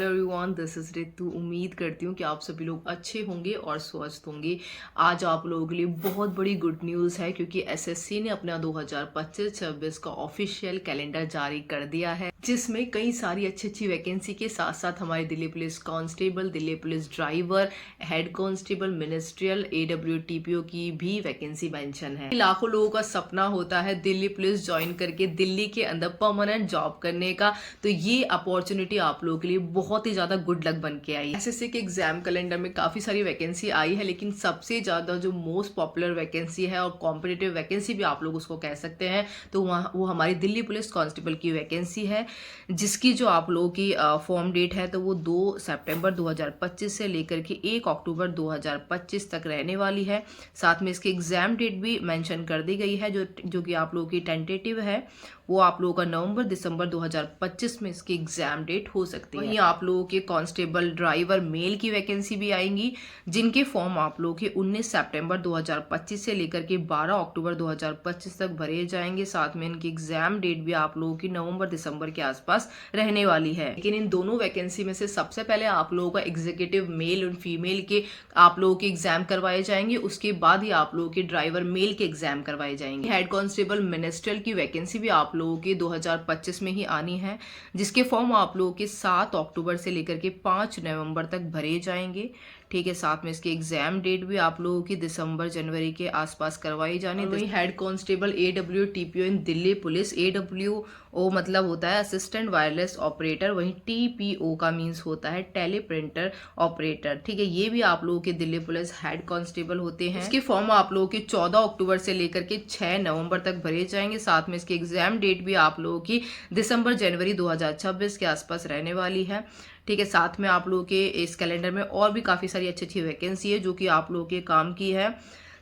Hello everyone, this is Ritu. उम्मीद करती हूँ कि आप सभी लोग अच्छे होंगे और स्वस्थ होंगे। आज आप लोगों के लिए बहुत बड़ी गुड न्यूज़ है क्योंकि एसएससी ने अपना 2025-26 का ऑफिशियल कैलेंडर जारी कर दिया है, जिसमें कई सारी अच्छी अच्छी वैकेंसी के साथ साथ हमारे Delhi police constable, Delhi police driver, head constable, ministerial, AWTPO की भी वैकेंसी मेंशन है। लाखों लोगों का सपना होता है दिल्ली पुलिस ज्वाइन करके दिल्ली के अंदर परमानेंट जॉब करने का, तो ये अपॉर्चुनिटी आप लोगों के लिए बहुत ही ज्यादा गुड लक बन के आई। एसएससी के एग्जाम कैलेंडर में काफी सारी वैकेंसी आई है, लेकिन सबसे ज्यादा जो मोस्ट पॉपुलर वैकेंसी है और कॉम्पिटिटिव वैकेंसी भी आप लोग उसको कह सकते हैं, तो वो हमारी दिल्ली पुलिस कांस्टेबल की वैकेंसी है, जिसकी जो आप लोगों की फॉर्म डेट है तो वो 2 सितंबर 2025 से लेकर के 1 अक्टूबर 2025 तक रहने वाली है। साथ में इसकी एग्जाम डेट भी मेंशन कर दी गई है, जो कि आप लोगों की टेंटेटिव है, वो आप लोगों का नवंबर दिसंबर 2025 में इसकी एग्जाम डेट हो सकती है। वहीं आप लोगों के कांस्टेबल ड्राइवर मेल की वैकेंसी भी आएंगी, जिनके फॉर्म आप लोगों के 19 सितंबर 2025 से लेकर के 12 अक्टूबर 2025 तक भरे जाएंगे। साथ में इनकी एग्जाम डेट भी आप लोगों की नवंबर दिसंबर के आसपास रहने वाली है। लेकिन इन दोनों वैकेंसी में से सबसे पहले आप लोगों का एग्जीक्यूटिव मेल और फीमेल के आप लोगों के एग्जाम करवाए जाएंगे, उसके बाद ही आप लोगों के ड्राइवर मेल के एग्जाम करवाए जाएंगे। हेड कांस्टेबल मिनिस्ट्रियल की वैकेंसी भी आप लोगों के 2025 में ही आनी है, जिसके फॉर्म आप लोगों के 7 अक्टूबर से लेकर के 5 नवंबर तक भरे जाएंगे। ठीक है, साथ में इसकी एग्जाम डेट भी आप लोगों की दिसंबर जनवरी के आसपास करवाई जानी। वहीं हेड कांस्टेबल AWTPO इन दिल्ली पुलिस, AWO मतलब होता है असिस्टेंट वायरलेस ऑपरेटर, वहीं TPO का मीन्स होता है टेलीप्रिंटर ऑपरेटर। ठीक है, ये भी आप लोगों के दिल्ली पुलिस हेड कांस्टेबल होते हैं। इसके फॉर्म आप लोगों के 14 अक्टूबर से लेकर के 6 नवंबर तक भरे जाएंगे। साथ में इसकी एग्जाम डेट भी आप लोगों की दिसंबर जनवरी 2026 के आसपास रहने वाली है। ठीक है, साथ में आप लोगों के इस कैलेंडर में और भी काफ़ी सारी अच्छी अच्छी वैकेंसी है जो कि आप लोगों के काम की है,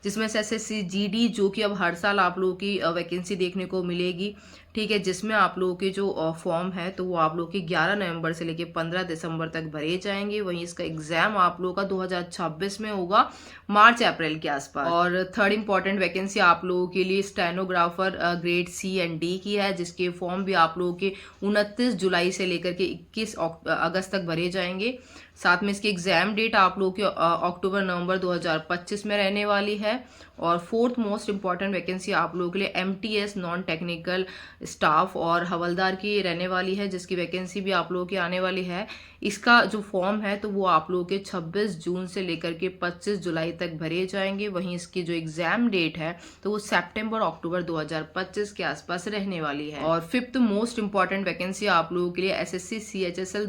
जिसमें से SSC GD जो कि अब हर साल आप लोगों की वैकेंसी देखने को मिलेगी। ठीक है, जिसमें आप लोगों के जो फॉर्म है तो वो आप लोगों के 11 नवंबर से लेकर 15 दिसंबर तक भरे जाएंगे। वहीं इसका एग्जाम आप लोगों का 2026 में होगा, मार्च अप्रैल के आसपास। और थर्ड इंपॉर्टेंट वैकेंसी आप लोगों के लिए stenographer grade C and D की है, जिसके फॉर्म भी आप लोगों के 29 जुलाई से लेकर के 21 अगस्त तक भरे जाएंगे। साथ में इसकी एग्जाम डेट आप लोगों के अक्टूबर नवंबर 2025 में रहने वाली है। और फोर्थ मोस्ट इंपॉर्टेंट वैकेंसी आप लोगों के लिए MTS नॉन टेक्निकल स्टाफ और हवलदार की रहने वाली है, जिसकी वैकेंसी भी आप लोगों की आने वाली है। इसका जो फॉर्म है तो वो आप लोगों के 26 जून से लेकर के 25 जुलाई तक भरे जाएंगे। वहीं इसकी जो एग्जाम डेट है तो वो सितंबर अक्टूबर 2025 के आसपास रहने वाली है। और फिफ्थ मोस्ट इंपॉर्टेंट वैकेंसी आप लोगों के लिए SSC CHSL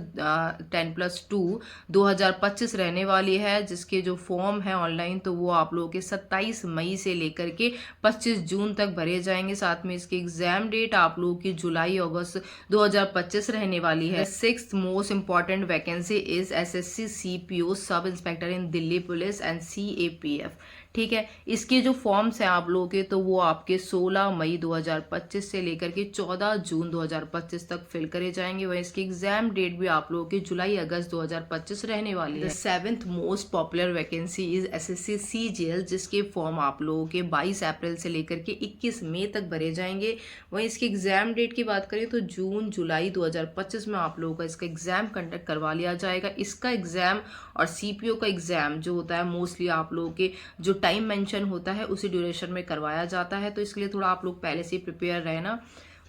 10+2 2025 रहने वाली है, जिसके जो फॉर्म है ऑनलाइन तो वो आप लोगों के 27 मई से लेकर के 25 जून तक भरे जाएंगे। साथ में इसकी एग्जाम डेट आप लोगों की जुलाई अगस्त 2025 रहने वाली है। Sixth most important vacancy is SSC CPO sub inspector in Delhi police and CAPF। ठीक है, इसके जो फॉर्म्स हैं आप लोगों के तो वो आपके 16 मई 2025 से लेकर के 14 जून 2025 तक फिल करे जाएंगे। वहीं इसकी एग्जाम डेट भी आप लोगों की जुलाई अगस्त 2025 रहने वाली है। Seventh most popular vacancy is SSC CGL, जिसके फॉर्म आप लोगों के 22 अप्रैल से लेकर के 21 मई तक भरे जाएंगे। वहीं इसकी एग्जाम डेट की बात करें तो जून जुलाई 2025 में आप लोगों का इसका एग्जाम कंडक्ट करवा लिया जाएगा। इसका एग्जाम और CPO का एग्जाम जो होता है मोस्टली आप लोगों के जो टाइम मेंशन होता है उसी ड्यूरेशन में करवाया जाता है, तो इसके लिए थोड़ा आप लोग पहले से प्रिपेयर रहना।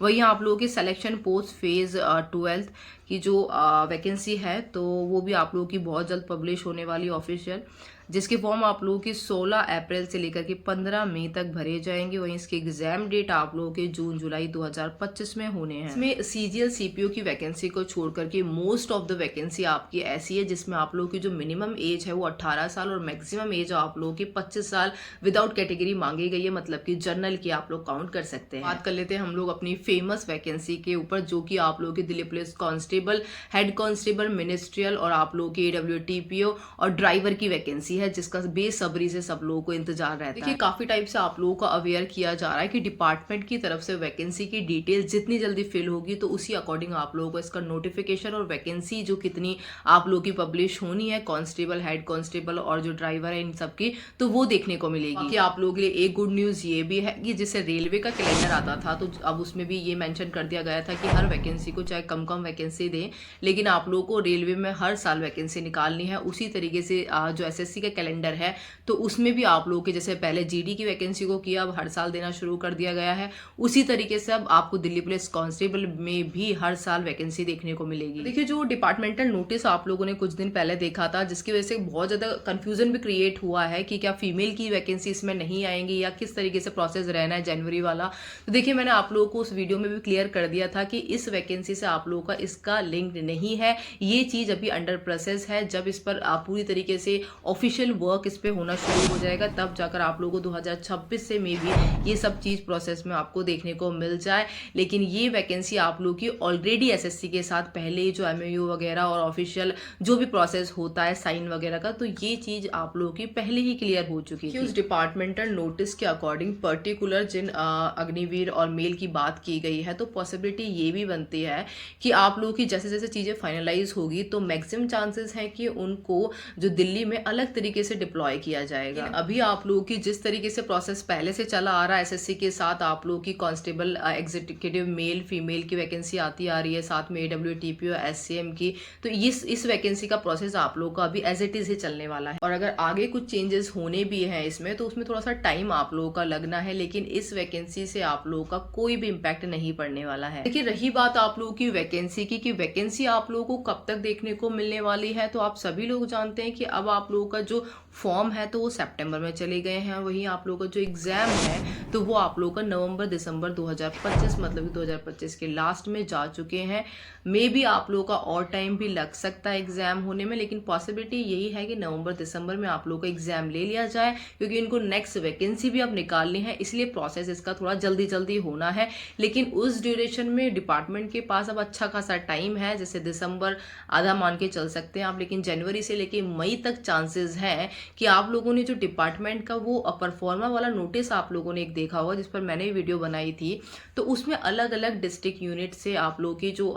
वहीं आप लोगों की सिलेक्शन पोस्ट फेज 12 की जो वैकेंसी है तो वो भी आप लोगों की बहुत जल्द पब्लिश होने वाली ऑफिशियल, जिसके फॉर्म आप लोगों की 16 अप्रैल से लेकर के 15 मई तक भरे जाएंगे। वहीं इसकी एग्जाम डेट आप लोगों के जून जुलाई 2025 में होने हैं। इसमें CGL CPO की वैकेंसी को छोड़ करके मोस्ट ऑफ द वैकेंसी आपकी ऐसी है जिसमें आप लोगों की जो मिनिमम एज है वो 18 साल और मैक्सिमम एज आप लोगों की 25 साल विदाउट कैटेगरी मांगी गई है, मतलब कि जनरल की आप लोग काउंट कर सकते हैं। बात कर लेते हैं हम लोग अपनी फेमस वैकेंसी के ऊपर, जो कि आप लोगों की Delhi police constable, head constable, ministerial और आप लोगों की AWTPO और ड्राइवर की वैकेंसी है जिसका बेसब्री से सब लोगों को इंतजार रहता है। देखिए काफी टाइम से आप लोगों को अवेयर किया जा रहा है कि डिपार्टमेंट की तरफ से वैकेंसी की डिटेल जितनी जल्दी फिल होगी तो उसी अकॉर्डिंग आप लोगों को इसका नोटिफिकेशन और वैकेंसी जो कितनी आप लोगों की पब्लिश होनी है, कांस्टेबल, हेड कांस्टेबल और जो ड्राइवर है इन सब की, तो वो देखने को मिलेगी। कि आप लोगों के लिए एक गुड न्यूज ये भी है कि जैसे रेलवे का कैलेंडर आता था तो अब उसमें भी ये मेंशन कर दिया गया था कि हर वैकेंसी को चाहे कम कम वैकेंसी दें, लेकिन आप लोगों को रेलवे में हर साल वैकेंसी निकालनी है। उसी तरीके से जो एसएससी का कैलेंडर है तो उसमें भी आप लोगों के जैसे पहले जीडी की वैकेंसी को किया, अब हर साल देना शुरू कर दिया गया है। उसी तरीके से अब आपको दिल्ली पुलिस कांस्टेबल में भी हर साल वैकेंसी देखने को मिलेगी। देखिए जो डिपार्टमेंटल नोटिस आप लोगों ने कुछ दिन पहले देखा था जिसकी वजह से बहुत ज्यादा कंफ्यूजन भी क्रिएट हुआ है कि क्या फीमेल की वैकेंसी इसमें नहीं आएंगी या किस तरीके से प्रोसेस रहना है जनवरी वाला। तो देखिए मैंने आप लोगों को उस वीडियो में भी क्लियर कर दिया था कि इस वैकेंसी से आप लोगों का इसका लिंक नहीं है, ये चीज अभी अंडर प्रोसेस है। जब इस पर पूरी तरीके से ऑफिशियल वर्क इस पे होना शुरू हो जाएगा तब जाकर आप लोगों को 2026 से में भी ये सब चीज प्रोसेस में आपको देखने को मिल जाए। लेकिन ये वैकेंसी आप लोग की ऑलरेडी एसएससी के साथ पहले जो एमओयू वगैरह और ऑफिशियल जो भी प्रोसेस होता है साइन वगैरह का, तो ये चीज आप लोगों की पहले ही क्लियर हो चुकी है। उस डिपार्टमेंटल नोटिस के अकॉर्डिंग पर्टिकुलर जिन अग्निवीर और मेल की बात की गई है तो पॉसिबिलिटी ये भी बनती है कि आप लोगों की जैसे जैसे चीजें फाइनलाइज होगी तो मैक्सिमम चांसेस है कि उनको जो दिल्ली में अलग तरीके से डिप्लॉय किया जाएगा। अभी आप लोगों की जिस तरीके से प्रोसेस पहले से चला आ रहा है एसएससी के साथ, आप लोगों की कांस्टेबल एग्जीक्यूटिव मेल फीमेल की वैकेंसी आती आ रही है, साथ में एडब्ल्यू टीपीओ एससीएम की, तो इस वैकेंसी का प्रोसेस आप लोगों का अभी एज इट इज ही चलने वाला है। और अगर आगे कुछ चेंजेस होने भी हैं इसमें तो उसमें थोड़ा सा टाइम आप लोगों का लगना है, लेकिन इस वैकेंसी से आप लोगों का कोई भी इम्पैक्ट नहीं पड़ने वाला है। देखिए रही बात आप लोगों की वैकेंसी की कि वैकेंसी आप लोगों को कब तक देखने को मिलने वाली है, तो आप सभी लोग जानते हैं कि अब आप लोगों का जो फॉर्म है तो वो सितंबर में चले गए हैं, वहीं आप लोगों का जो एग्जाम है तो वो आप लोगों का नवंबर दिसंबर 2025 मतलब कि 2025 के लास्ट में जा चुके हैं। मे भी आप लोगों का और टाइम भी लग सकता है एग्जाम होने में, लेकिन पॉसिबिलिटी यही है कि नवंबर दिसंबर में आप लोगों का एग्जाम ले लिया जाए, क्योंकि इनको नेक्स्ट वैकेंसी भी अब निकालनी है, इसलिए प्रोसेस इसका थोड़ा जल्दी जल्दी होना है। लेकिन उस ड्यूरेशन में डिपार्टमेंट के पास अब अच्छा खासा टाइम है, जैसे दिसंबर आधा मान के चल सकते हैं आप, लेकिन जनवरी से लेके मई तक चांसेस है कि आप लोगों ने जो डिपार्टमेंट का वो परफॉर्मा वाला नोटिस आप लोगों ने एक देखा होगा जिस पर मैंने वीडियो बनाई थी, तो उसमें अलग अलग डिस्ट्रिक्ट यूनिट से आप लोगों की जो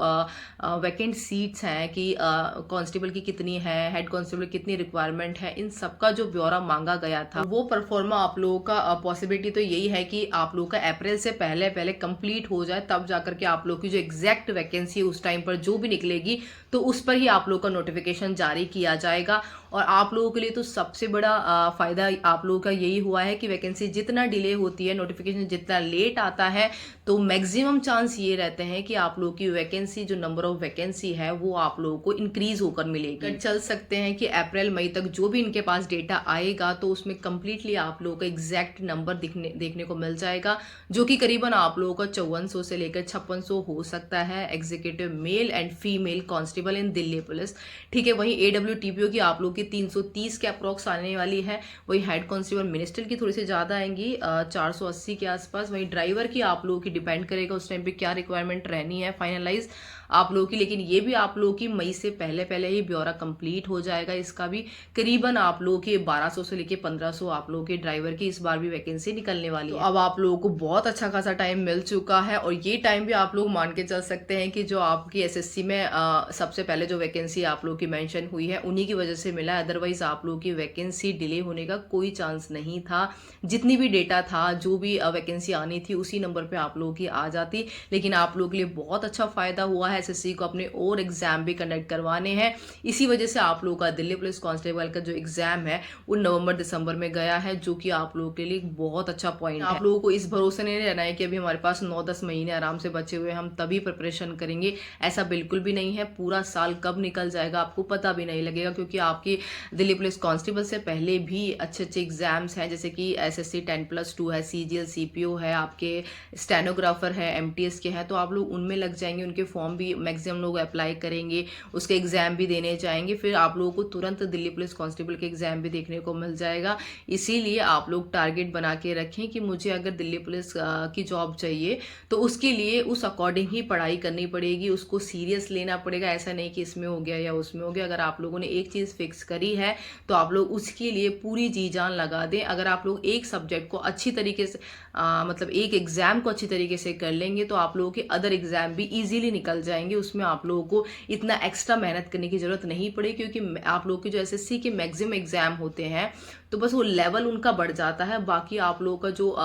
वैकेंट सीट्स हैं कि कांस्टेबल की कितनी है, हेड कांस्टेबल कितनी रिक्वायरमेंट है, इन सबका जो ब्यौरा मांगा गया था वो परफॉर्मा आप लोगों का पॉसिबिलिटी तो यही है कि आप लोगों का अप्रैल से पहले पहले कंप्लीट हो जाए, तब जाकर के आप लोगों की जो एग्जैक्ट वैकेंसी है उस टाइम पर जो भी निकलेगी तो उस पर ही आप लोगों का नोटिफिकेशन जारी किया जाएगा। और आप लोगों के लिए तो सबसे बड़ा फायदा आप लोगों का यही हुआ है कि वैकेंसी जितना डिले होती है, नोटिफिकेशन जितना लेट आता है, तो मैक्सिमम चांस ये रहते हैं कि आप लोगों की वैकेंसी जो नंबर ऑफ वैकेंसी है वो आप लोगों को इंक्रीज होकर मिलेगी। चल सकते हैं कि अप्रैल मई तक जो भी इनके पास डेटा आएगा तो उसमें कंप्लीटली आप लोगों का एग्जैक्ट नंबर देखने को मिल जाएगा, जो कि करीबन आप लोगों का 5400 से लेकर 5600 हो सकता है executive male and female constable in Delhi police. ठीक है, वहीं एडब्ल्यू टीपीओ की आप लोगों की 330 के अप्रॉक्स आने वाली है, वही हेड कांस्टेबल मिनिस्टर की थोड़ी सी ज्यादा आएंगी 480 के आसपास। वही ड्राइवर की आप लोगों की डिपेंड करेगा उस टाइम पे क्या रिक्वायरमेंट रहनी है फाइनलाइज आप लोगों की, लेकिन ये भी आप लोगों की मई से पहले पहले ही ब्यौरा कंप्लीट हो जाएगा। इसका भी करीबन आप लोगों की 1200 से लेके 1500 आप लोगों के ड्राइवर की इस बार भी वैकेंसी निकलने वाली है। तो अब आप लोगों को बहुत अच्छा खासा टाइम मिल चुका है, और ये टाइम भी आप लोग मान के चल सकते हैं कि जो आपकी एसएससी में सबसे पहले जो वैकेंसी आप लोगों की मेंशन हुई है उन्हीं की वजह से मिला, अदरवाइज आप लोगों की वैकेंसी डिले होने का कोई चांस नहीं था। जितनी भी डेटा था, जो भी वैकेंसी आनी थी उसी नंबर पे आप लोगों की आ जाती, लेकिन आप लोगों के लिए बहुत अच्छा फायदा हुआ है, एसएससी को अपने और एग्जाम भी कंडक्ट करवाने हैं। इसी वजह से आप लोगों का दिल्ली पुलिस कांस्टेबल का जो एग्जाम है वो नवंबर दिसंबर में गया है, जो कि आप लोगों के लिए बहुत अच्छा पॉइंट है। आप लोगों को इस भरोसे नहीं रहना है कि अभी हमारे पास 9-10 महीने आराम से बचे हुए हम तभी प्रिपरेशन करेंगे, ऐसा बिल्कुल भी नहीं है। पूरा साल कब निकल जाएगा आपको पता भी नहीं लगेगा, क्योंकि आपकी दिल्ली पुलिस कांस्टेबल से पहले भी अच्छे अच्छे एग्जाम्स हैं, जैसे कि एसएससी 10+2 है, सीजीएल सीपीओ है, आपके स्टेनोग्राफर है, एमटीएस के हैं, तो आप लोग उनमें लग जाएंगे, उनके फॉर्म भी भी मैक्सिमम लोग अप्लाई करेंगे, उसके एग्ज़ाम भी देने जाएंगे, फिर आप लोगों को तुरंत दिल्ली पुलिस कांस्टेबल के एग्ज़ाम भी देखने को मिल जाएगा। इसीलिए आप लोग टारगेट बना के रखें कि मुझे अगर दिल्ली पुलिस की जॉब चाहिए तो उसके लिए उस अकॉर्डिंग ही पढ़ाई करनी पड़ेगी, उसको सीरियस लेना पड़ेगा। ऐसा नहीं कि इसमें हो गया या उसमें हो गया। अगर आप लोगों ने एक चीज़ फिक्स करी है तो आप लोग उसके लिए पूरी जी जान लगा दें। अगर आप लोग एक सब्जेक्ट को अच्छी तरीके से मतलब एक एग्ज़ाम को अच्छी तरीके से कर लेंगे तो आप लोगों के अदर एग्ज़ाम भी ईजिली निकल जाएंगे। उसमें आप लोगों को इतना एक्स्ट्रा मेहनत करने की ज़रूरत नहीं पड़ेगी, क्योंकि आप लोगों के जो एसएससी के मैक्सिमम एग्ज़ाम होते हैं तो बस वो लेवल उनका बढ़ जाता है। बाकी आप लोगों का जो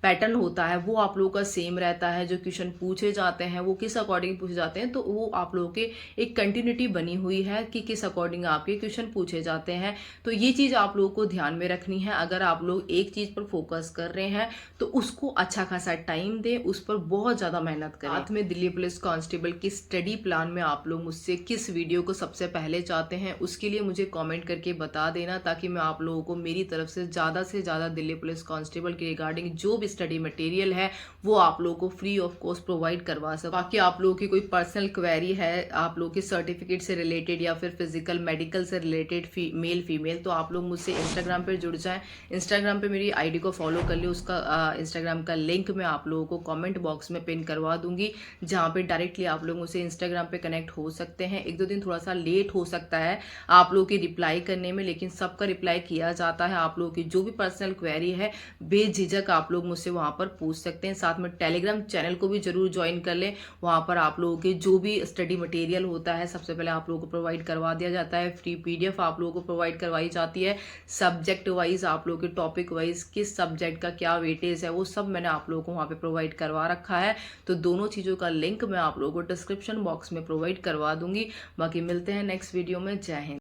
पैटर्न होता है वो आप लोगों का सेम रहता है। जो क्वेश्चन पूछे जाते हैं वो किस अकॉर्डिंग पूछे जाते हैं, तो वो आप लोगों के एक कंटिन्यूटी बनी हुई है कि किस अकॉर्डिंग आपके क्वेश्चन पूछे जाते हैं। तो ये चीज़ आप लोगों को ध्यान में रखनी है। अगर आप लोग एक चीज़ पर फोकस कर रहे हैं तो उसको अच्छा खासा टाइम दें, उस पर बहुत ज़्यादा मेहनत करें। साथ में दिल्ली पुलिस कांस्टेबल की स्टडी प्लान में आप लोग मुझसे किस वीडियो को सबसे पहले चाहते हैं उसके लिए मुझे कमेंट करके बता देना, ताकि मैं आप लोगों को मेरी तरफ से ज़्यादा दिल्ली पुलिस कांस्टेबल के रिगार्डिंग जो भी स्टडी मटेरियल है वो आप लोगों को फ्री ऑफ कॉस्ट प्रोवाइड करवा सकूँ। बाकी आप लोगों की कोई पर्सनल क्वेरी है, आप लोगों के सर्टिफिकेट से रिलेटेड या फिर फिजिकल मेडिकल से रिलेटेड मेल फीमेल, तो आप लोग मुझसे इंस्टाग्राम पर जुड़ जाएं। इंस्टाग्राम पे मेरी आईडी को फॉलो कर ले। उसका इंस्टाग्राम का लिंक मैं आप लोगों को कमेंट बॉक्स में पिन करवा दूंगी, जहाँ पे डायरेक्टली आप लोग मुझसे इंस्टाग्राम पे कनेक्ट हो सकते हैं। एक दो दिन थोड़ा सा लेट हो सकता है आप लोगों की रिप्लाई करने में, लेकिन सबका रिप्लाई किया जाता है। आप लोगों की जो भी पर्सनल क्वेरी है बेझिझक आप लोग मुझसे वहाँ पर पूछ सकते हैं। साथ में टेलीग्राम चैनल को भी जरूर ज्वाइन कर लें। वहाँ पर आप लोगों के जो भी स्टडी मटेरियल होता है सबसे पहले आप लोगों को प्रोवाइड करवा दिया जाता है। फ्री पीडीएफ आप लोगों को प्रोवाइड करवाई जाती है। सब्जेक्ट वाइज आप लोगों के टॉपिक वाइज किस सब्जेक्ट का क्या वेटेज है वो सब मैंने आप लोगों को वहाँ पे प्रोवाइड करवा रखा है। तो दोनों चीज़ों का लिंक मैं आप लोगों को डिस्क्रिप्शन बॉक्स में प्रोवाइड करवा दूंगी। बाकी मिलते हैं नेक्स्ट वीडियो में। जय हिंद।